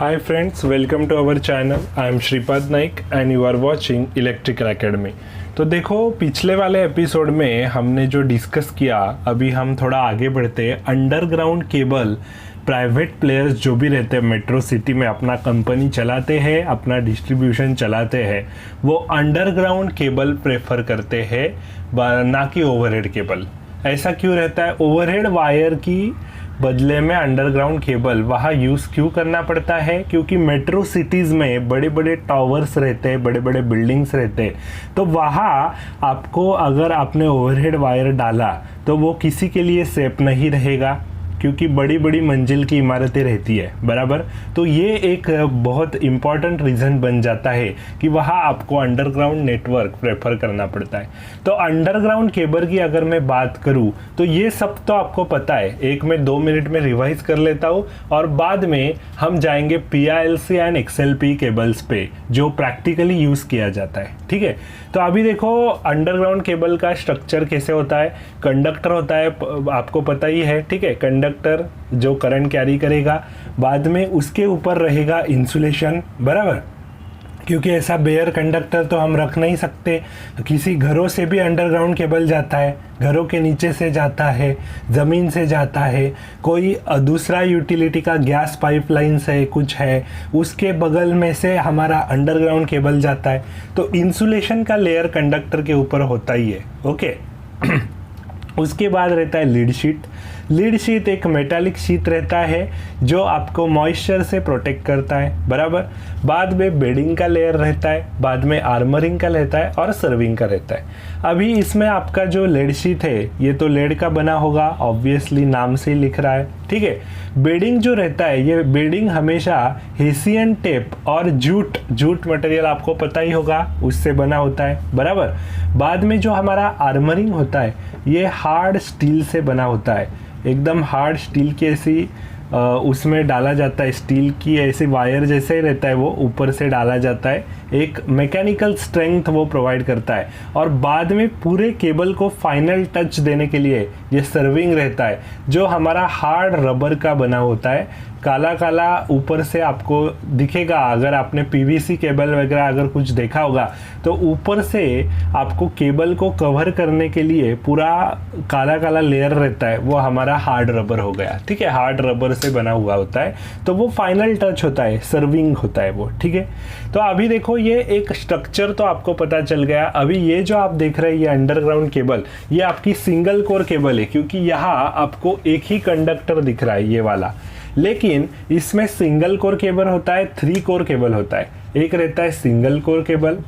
Hi friends, welcome to our channel. I am Shripad Naik and you are watching Electrical Academy. तो देखो पिछले वाले episode में हमने जो डिस्कस किया, अभी हम थोड़ा आगे बढ़ते हैं। अंडरग्राउंड केबल प्राइवेट प्लेयर्स जो भी रहते हैं मेट्रो सिटी में अपना कंपनी चलाते हैं, अपना डिस्ट्रीब्यूशन चलाते हैं, वो अंडरग्राउंड केबल प्रेफर करते हैं ना कि ओवरहेड केबल। ऐसा क्यों रहता है? ओवरहेड वायर की बदले में अंडरग्राउंड केबल वहाँ यूज़ क्यों करना पड़ता है? क्योंकि मेट्रो सिटीज़ में बड़े बड़े टावर्स रहते हैं, बड़े बड़े बिल्डिंग्स रहते हैं, तो वहाँ आपको अगर आपने ओवरहेड वायर डाला तो वो किसी के लिए सेफ नहीं रहेगा, क्योंकि बड़ी बड़ी मंजिल की इमारतें रहती है, बराबर। तो ये एक बहुत इम्पॉर्टेंट रीज़न बन जाता है कि वहाँ आपको अंडरग्राउंड नेटवर्क प्रेफर करना पड़ता है। तो अंडरग्राउंड केबल की अगर मैं बात करूँ तो ये सब तो आपको पता है, एक मैं 2 मिनट में रिवाइज कर लेता हूँ और बाद में हम जाएंगे PILC एंड XLP केबल्स पे जो प्रैक्टिकली यूज़ किया जाता है, ठीक है। तो अभी देखो अंडरग्राउंड केबल का स्ट्रक्चर कैसे होता है। कंडक्टर होता है, आपको पता ही है, ठीक है। कंडक्टर जो करंट कैरी करेगा, बाद में उसके ऊपर रहेगा इंसुलेशन, बराबर, क्योंकि ऐसा बेयर कंडक्टर तो हम रख नहीं सकते। किसी घरों से भी अंडरग्राउंड केबल जाता है, घरों के नीचे से जाता है, ज़मीन से जाता है, कोई दूसरा यूटिलिटी का गैस पाइपलाइन से कुछ है, उसके बगल में से हमारा अंडरग्राउंड केबल जाता है। तो इंसुलेशन का लेयर कंडक्टर के ऊपर होता ही है, ओके। उसके बाद रहता है लीड शीट। लीड शीट एक मेटालिक शीट रहता है जो आपको मॉइस्चर से प्रोटेक्ट करता है, बराबर। बाद में बेडिंग का लेयर रहता है, बाद में आर्मरिंग का रहता है और सर्विंग का रहता है। अभी इसमें आपका जो लेड शीट है ये तो लेड का बना होगा, ऑब्वियसली नाम से ही लिख रहा है, ठीक है। बेडिंग जो रहता है, ये बेडिंग हमेशा हेसियन टेप और जूट मटेरियल आपको पता ही होगा, उससे बना होता है, बराबर। बाद में जो हमारा आर्मरिंग होता है ये हार्ड स्टील से बना होता है, एकदम हार्ड स्टील की ऐसी उसमें डाला जाता है, स्टील की ऐसी वायर जैसे ही रहता है, वो ऊपर से डाला जाता है, एक मैकेनिकल स्ट्रेंथ वो प्रोवाइड करता है। और बाद में पूरे केबल को फाइनल टच देने के लिए ये सर्विंग रहता है जो हमारा हार्ड रबर का बना होता है, काला काला ऊपर से आपको दिखेगा। अगर आपने PVC केबल वगैरह अगर कुछ देखा होगा तो ऊपर से आपको केबल को कवर करने के लिए पूरा काला काला लेयर रहता है, वो हमारा हार्ड रबर हो गया, ठीक है। हार्ड रबर से बना हुआ होता है, तो वो फाइनल टच होता है, सर्विंग होता है वो, ठीक है। तो अभी देखो ये एक स्ट्रक्चर तो आपको पता चल गया। अभी ये जो आप देख रहे हैं ये अंडरग्राउंड केबल, ये आपकी सिंगल कोर केबल है, क्योंकि यहाँ आपको एक ही कंडक्टर दिख रहा है ये वाला। लेकिन इसमें सिंगल कोर केबल होता है, 3 कोर केबल होता है। एक रहता है सिंगल कोर केबल,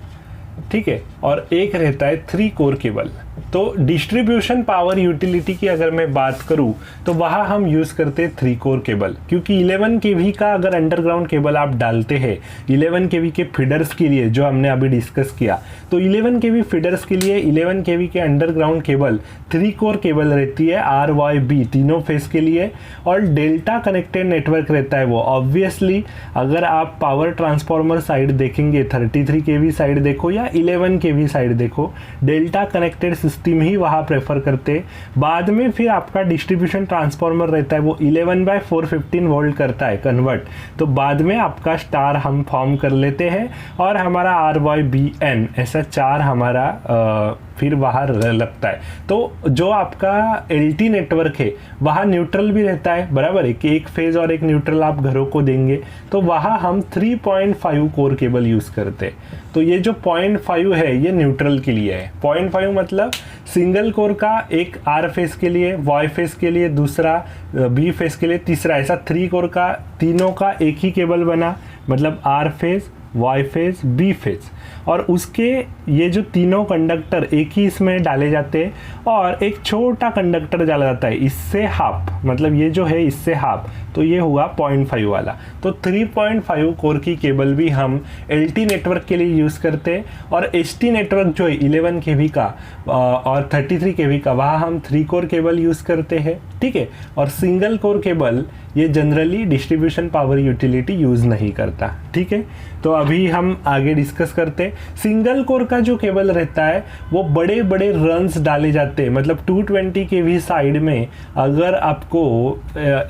ठीक है, और एक रहता है 3 कोर केबल। तो डिस्ट्रीब्यूशन पावर यूटिलिटी की अगर मैं बात करूं तो वहाँ हम यूज़ करते हैं 3 कोर केबल, क्योंकि 11 kV का अगर अंडरग्राउंड केबल आप डालते हैं 11 kV के फीडर्स के लिए जो हमने अभी डिस्कस किया, तो 11 kV फीडर्स के लिए 11 kV के अंडरग्राउंड केबल 3 कोर केबल रहती है, RYB तीनों फेस के लिए, और डेल्टा कनेक्टेड नेटवर्क रहता है वो। ऑब्वियसली अगर आप पावर ट्रांसफार्मर साइड देखेंगे, 33 kV साइड देखो या 11 kV साइड देखो, डेल्टा कनेक्टेड सिस्टम ही वहाँ प्रेफर करते। बाद में फिर आपका डिस्ट्रीब्यूशन ट्रांसफार्मर रहता है, वो 11/415 वोल्ट करता है कन्वर्ट, तो बाद में आपका स्टार हम फॉर्म कर लेते हैं और हमारा RYBN ऐसा 4 हमारा फिर बाहर लगता है। तो जो आपका LT नेटवर्क है वहाँ न्यूट्रल भी रहता है, बराबर है कि एक फेज और एक न्यूट्रल आप घरों को देंगे, तो वहाँ हम 3.5 कोर केबल यूज़ करते हैं। तो ये जो 0.5 है ये न्यूट्रल के लिए है। 0.5 मतलब सिंगल कोर का एक R फेस के लिए, Y फेस के लिए दूसरा, B फेस के लिए तीसरा, ऐसा 3 कोर का तीनों का एक ही केबल बना, मतलब R face, Y phase, B phase, और उसके ये जो तीनों कंडक्टर एक ही इसमें डाले जाते हैं और एक छोटा कंडक्टर डाला जाता है, इससे हाफ, मतलब ये जो है इससे हाफ, तो ये हुआ 0.5 वाला। तो 3.5 कोर की केबल भी हम LT नेटवर्क के लिए यूज़ करते हैं, और ST नेटवर्क जो है 11 kV का और 33 kV का, वहाँ हम 3 कोर केबल यूज़ करते हैं, ठीक है। और सिंगल कोर केबल ये generally distribution power utility use नहीं करता, ठीक है। तो अभी हम आगे डिस्कस करते हैं। सिंगल कोर का जो केबल रहता है वो बड़े बड़े रन्स डाले जाते हैं, मतलब 220 kV साइड में अगर आपको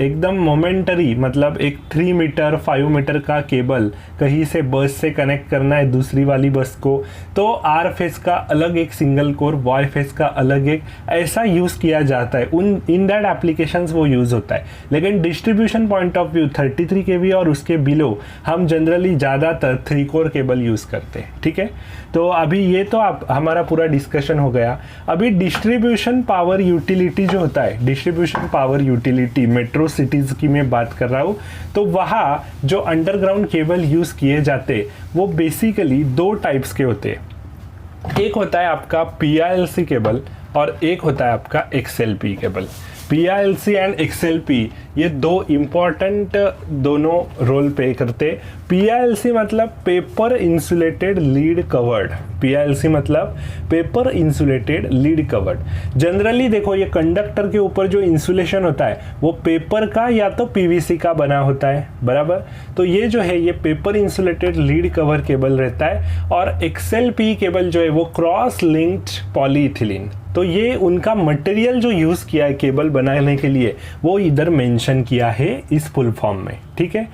एकदम मोमेंटरी मतलब एक 3 मीटर 5 मीटर का केबल कहीं से बस से कनेक्ट करना है दूसरी वाली बस को, तो आर फेस का अलग एक सिंगल कोर, वाई फेस का अलग एक, ऐसा यूज़ किया जाता है। इन दैट एप्लीकेशंस वो यूज़ होता है। लेकिन distribution point of view 33 kV और उसके बिलो हम जनरली ज़्यादातर 3 कोर केबल यूज़ करते हैं, ठीक है। तो अभी ये तो आप हमारा पूरा डिस्कशन हो गया। अभी डिस्ट्रीब्यूशन पावर यूटिलिटी जो होता है, distribution power utility metro cities की मैं बात कर रहा हूँ, तो वहाँ जो अंडरग्राउंड केबल यूज़ किए जाते वो बेसिकली 2 टाइप्स के होते हैं। एक होता है आपका PILC केबल और एक होता है आपका XLP cable. PILC and XLP ये 2 इम्पॉर्टेंट दोनों रोल प्ले करते। PILC मतलब paper insulated lead covered, PILC मतलब paper insulated lead covered. Generally देखो ये कंडक्टर के ऊपर जो इंसुलेशन होता है वो पेपर का या तो PVC का बना होता है, बराबर। तो ये जो है ये paper insulated lead cover cable रहता है। और XLP केबल जो है वो क्रॉस लिंक्ड पॉलीइथिलीन। तो ये उनका मटेरियल जो यूज़ किया है केबल बनाने के लिए वो इधर मेंशन किया है इस फुल फॉर्म में, ठीक है।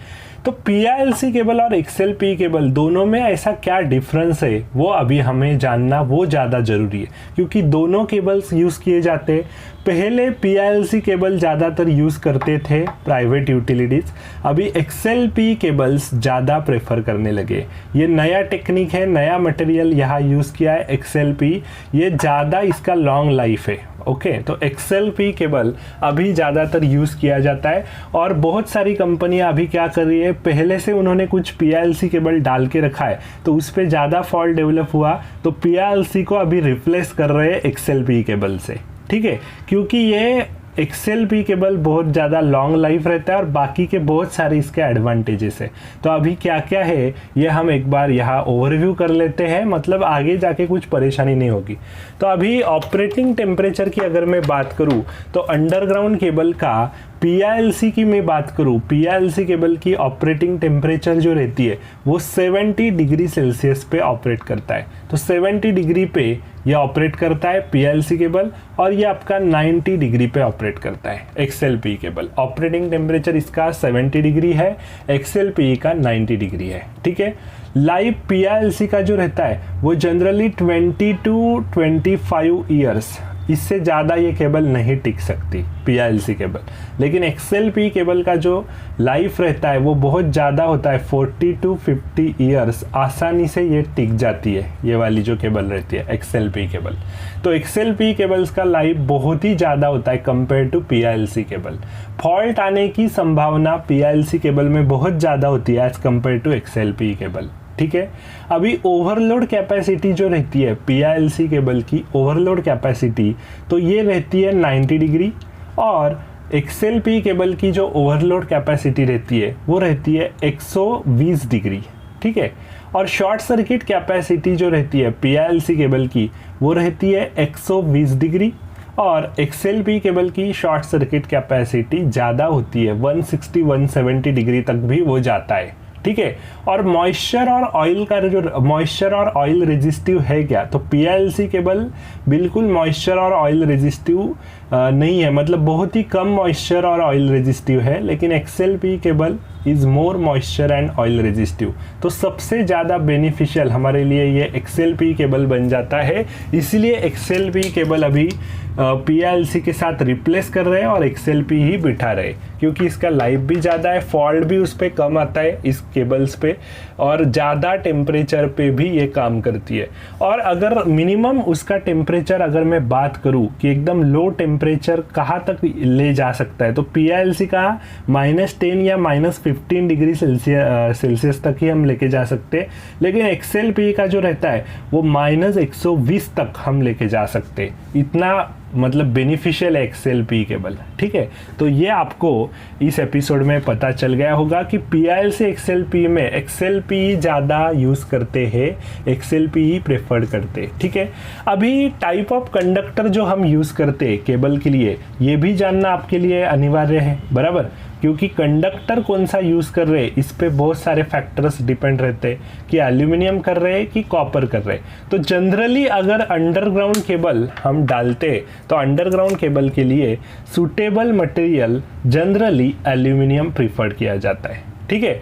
तो PILC केबल और XLP केबल दोनों में ऐसा क्या डिफरेंस है वो अभी हमें जानना वो ज़्यादा ज़रूरी है, क्योंकि दोनों केबल्स यूज़ किए जाते हैं। पहले PILC केबल ज़्यादातर यूज़ करते थे प्राइवेट यूटिलिटीज़, अभी XLP केबल्स ज़्यादा प्रेफर करने लगे। ये नया टेक्निक है, नया मटेरियल यहाँ यूज़ किया है XLP, ये ज़्यादा इसका लॉन्ग लाइफ है, ओके। तो XLP केबल अभी ज़्यादातर यूज़ किया जाता है। और बहुत सारी कंपनियां अभी क्या कर रही है, पहले से उन्होंने कुछ PILC केबल डाल के रखा है तो उस पर ज़्यादा फॉल्ट डेवलप हुआ तो PILC को अभी रिप्लेस कर रहे हैं XLP केबल से, ठीक है। क्योंकि ये XLP केबल बहुत ज़्यादा लॉन्ग लाइफ रहता है और बाकी के बहुत सारे इसके एडवांटेजेस है। तो अभी क्या क्या है ये हम एक बार यहाँ ओवरव्यू कर लेते हैं, मतलब आगे जाके कुछ परेशानी नहीं होगी। तो अभी ऑपरेटिंग टेम्परेचर की अगर मैं बात करूँ तो अंडरग्राउंड केबल का PILC की मैं बात करूँ, PILC केबल की ऑपरेटिंग टेम्परेचर जो रहती है वो 70 डिग्री सेल्सियस पे ऑपरेट करता है। तो 70 डिग्री पे ये ऑपरेट करता है PILC केबल, और ये आपका 90 डिग्री पे ऑपरेट करता है XLP केबल। ऑपरेटिंग टेम्परेचर इसका 70 डिग्री है, XLP का 90 डिग्री है, ठीक है। लाइफ PILC का जो रहता है वो जनरली 20 to 25 ईयर्स, इससे ज़्यादा ये केबल नहीं टिक सकती PILC केबल। लेकिन XLP केबल का जो लाइफ रहता है वो बहुत ज़्यादा होता है, 40 to 50 ईयर्स आसानी से ये टिक जाती है, ये वाली जो केबल रहती है XLP केबल। तो XLP केबल्स का लाइफ बहुत ही ज़्यादा होता है compare to PILC cable. Fault आने की संभावना PILC केबल में बहुत ज़्यादा होती है as compare to XLP cable, ठीक है। अभी ओवरलोड कैपेसिटी जो रहती है PILC केबल की, ओवरलोड कैपेसिटी तो ये रहती है 90 डिग्री, और XLP केबल की जो ओवरलोड कैपेसिटी रहती है वो रहती है 120 डिग्री, ठीक है। और शॉर्ट सर्किट कैपेसिटी जो रहती है PILC केबल की वो रहती है 120 डिग्री, और XLP केबल की शॉर्ट सर्किट कैपेसिटी ज़्यादा होती है, 160-170 डिग्री तक भी वो जाता है, ठीक है। और मॉइस्चर और ऑयल का जो मॉइस्चर और ऑयल रेजिस्टिव है क्या, तो PILC केबल बिल्कुल मॉइस्चर और ऑयल रेजिस्टिव नहीं है, मतलब बहुत ही कम मॉइस्चर और ऑयल रेजिस्टिव है। लेकिन XLP cable is more moisture and oil resistive, तो सबसे ज़्यादा बेनिफिशियल हमारे लिए ये XLP केबल बन जाता है। इसलिए XLP केबल अभी PILC के साथ रिप्लेस कर रहे हैं और XLP ही बिठा रहे, क्योंकि इसका लाइफ भी ज़्यादा है, फॉल्ट भी उस पर कम आता है इस केबल्स पे, और ज़्यादा टेम्परेचर पे भी ये काम करती है। और अगर मिनिमम उसका टेम्परेचर अगर मैं बात करूँ कि एकदम लो टेम्परेचर कहाँ तक ले जा सकता है, तो PILC का -10 या -15 डिग्री सेल्सियस तक ही हम लेके जा सकते हैं। लेकिन XLP का जो रहता है वो -120 तक हम लेके जा सकते हैं, इतना मतलब बेनिफिशियल है XLP केबल, ठीक है। तो ये आपको इस एपिसोड में पता चल गया होगा कि PILC XLP में XLP ज़्यादा यूज़ करते हैं, XLP ही प्रेफर्ड करते हैं, ठीक है। अभी टाइप ऑफ कंडक्टर जो हम यूज़ करते हैं केबल के लिए ये भी जानना आपके लिए अनिवार्य है, बराबर। क्योंकि कंडक्टर कौन सा यूज़ कर रहे हैं इस पे बहुत सारे फैक्टर्स डिपेंड रहते हैं कि एल्यूमिनियम कर रहे हैं कि कॉपर कर रहे हैं। तो जनरली अगर अंडरग्राउंड केबल हम डालते तो अंडरग्राउंड केबल के लिए suitable material generally aluminium preferred किया जाता है। ठीक है,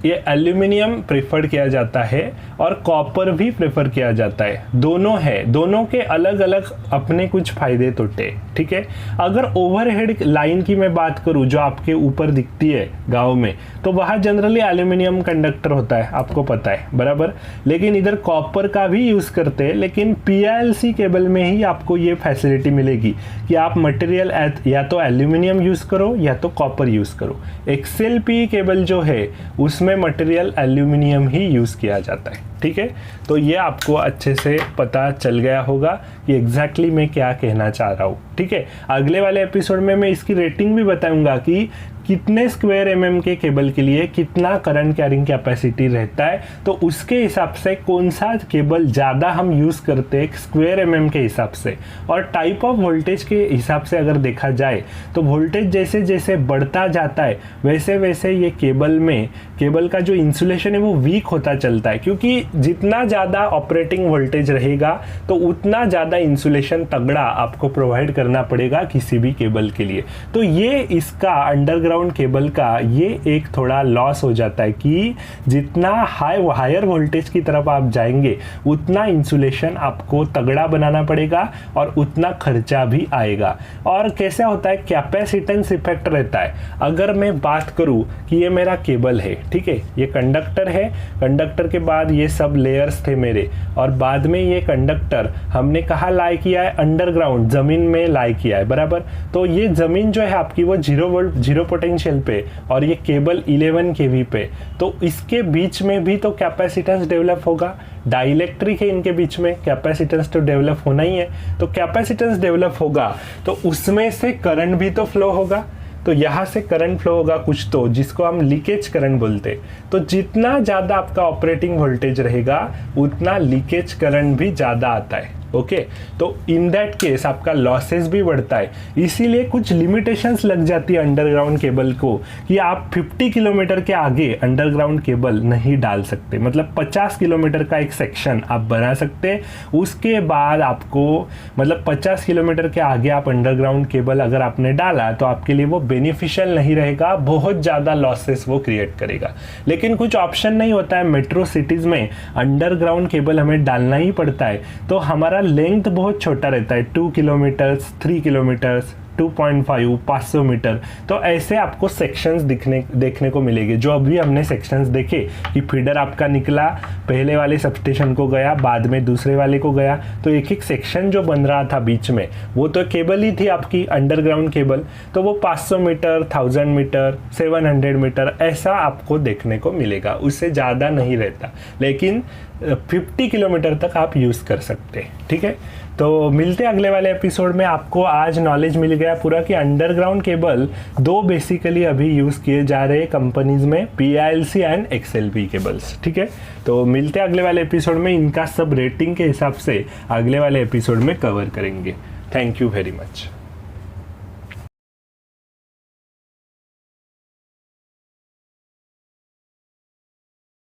ये एल्यूमिनियम प्रेफर किया जाता है और कॉपर भी प्रेफर किया जाता है। दोनों है, दोनों के अलग अलग अपने कुछ फायदे तोटे। ठीक है, अगर ओवरहेड लाइन की मैं बात करूं जो आपके ऊपर दिखती है गांव में, तो वहाँ जनरली एल्यूमिनियम कंडक्टर होता है, आपको पता है बराबर। लेकिन इधर कॉपर का भी यूज़ करते हैं, लेकिन PILC केबल में ही आपको ये फैसिलिटी मिलेगी कि आप मटेरियल या तो एल्यूमिनियम यूज़ करो या तो कॉपर यूज़ करो। XLPE केबल जो है उसमें मटेरियल एल्यूमिनियम ही यूज़ किया जाता है। ठीक है, तो ये आपको अच्छे से पता चल गया होगा कि एग्जैक्टली मैं क्या कहना चाह रहा हूँ। ठीक है, अगले वाले एपिसोड में मैं इसकी रेटिंग भी बताऊंगा कि कितने स्क्वायर mm के केबल के लिए कितना करंट कैरिंग कैपेसिटी रहता है, तो उसके हिसाब से कौन सा केबल ज़्यादा हम यूज़ करते हैं स्क्वायर mm के हिसाब से। और टाइप ऑफ वोल्टेज के हिसाब से अगर देखा जाए तो वोल्टेज जैसे जैसे बढ़ता जाता है वैसे वैसे ये केबल का जो इंसुलेशन है वो वीक होता चलता है, क्योंकि जितना ज़्यादा ऑपरेटिंग वोल्टेज रहेगा तो उतना ज़्यादा इंसुलेशन तगड़ा आपको प्रोवाइड करना पड़ेगा किसी भी केबल के लिए। तो ये इसका अंडरग्राउंड केबल का ये एक थोड़ा लॉस हो जाता है कि जितना हायर वोल्टेज की तरफ आप जाएंगे उतना इंसुलेशन आपको तगड़ा बनाना पड़ेगा और उतना खर्चा भी आएगा। और कैसे होता है, कैपेसिटेंस इफेक्ट रहता है। अगर मैं बात करूं कि ये मेरा केबल है, ठीक है, ये कंडक्टर है, कंडक्टर के बाद ये सब लेयर्स थे मेरे, और बाद में ये कंडक्टर हमने कहाँ लाई किया है, अंडरग्राउंड जमीन में लाई किया है बराबर। तो ये जमीन जो है आपकी वो 0 वोल्ट 0 पोटेंशियल पे और ये केबल 11 kV पे, तो इसके बीच में भी तो कैपेसिटेंस डेवलप होगा। डाइलेक्ट्रिक है, इनके बीच में कैपेसिटेंस तो डेवलप होना ही है। तो कैपेसिटेंस डेवलप होगा तो उसमें से करंट भी तो फ्लो होगा, तो यहाँ से करंट फ्लो होगा कुछ तो, जिसको हम लीकेज करंट बोलते। तो जितना ज़्यादा आपका ऑपरेटिंग वोल्टेज रहेगा उतना लीकेज करंट भी ज़्यादा आता है। ओके, तो इन दैट केस आपका लॉसेस भी बढ़ता है। इसीलिए कुछ लिमिटेशंस लग जाती है अंडरग्राउंड केबल को कि आप 50 किलोमीटर के आगे अंडरग्राउंड केबल नहीं डाल सकते। मतलब 50 किलोमीटर का एक सेक्शन आप बना सकते, उसके बाद आपको मतलब 50 किलोमीटर के आगे आप अंडरग्राउंड केबल अगर आपने डाला तो आपके लिए वो बेनिफिशियल नहीं रहेगा, बहुत ज़्यादा लॉसेस वो क्रिएट करेगा। लेकिन कुछ ऑप्शन नहीं होता है, मेट्रो सिटीज़ में अंडरग्राउंड केबल हमें डालना ही पड़ता है। तो हमारा लेंथ बहुत छोटा रहता है, 2 किलोमीटर्स, 3 किलोमीटर्स, 2.5, 500 मीटर। तो ऐसे आपको सेक्शंस देखने को मिलेंगे। जो अभी हमने सेक्शंस देखे कि फीडर आपका निकला, पहले वाले सबस्टेशन को गया, बाद में दूसरे वाले को गया, तो एक एक सेक्शन जो बन रहा था बीच में वो तो केबल ही थी आपकी अंडरग्राउंड केबल। तो वो 500 मीटर, 1000 मीटर, 700 मीटर ऐसा आपको देखने को मिलेगा, उससे ज़्यादा नहीं रहता। लेकिन 50 किलोमीटर तक आप यूज़ कर सकते हैं। ठीक है, तो मिलते हैं अगले वाले एपिसोड में। आपको आज नॉलेज मिल गया पूरा कि अंडरग्राउंड केबल 2 बेसिकली अभी यूज़ किए जा रहे हैं कंपनीज में, PILC एंड XLPE केबल्स। ठीक है, तो मिलते हैं अगले वाले एपिसोड में। इनका सब रेटिंग के हिसाब से अगले वाले एपिसोड में कवर करेंगे। Thank you very much.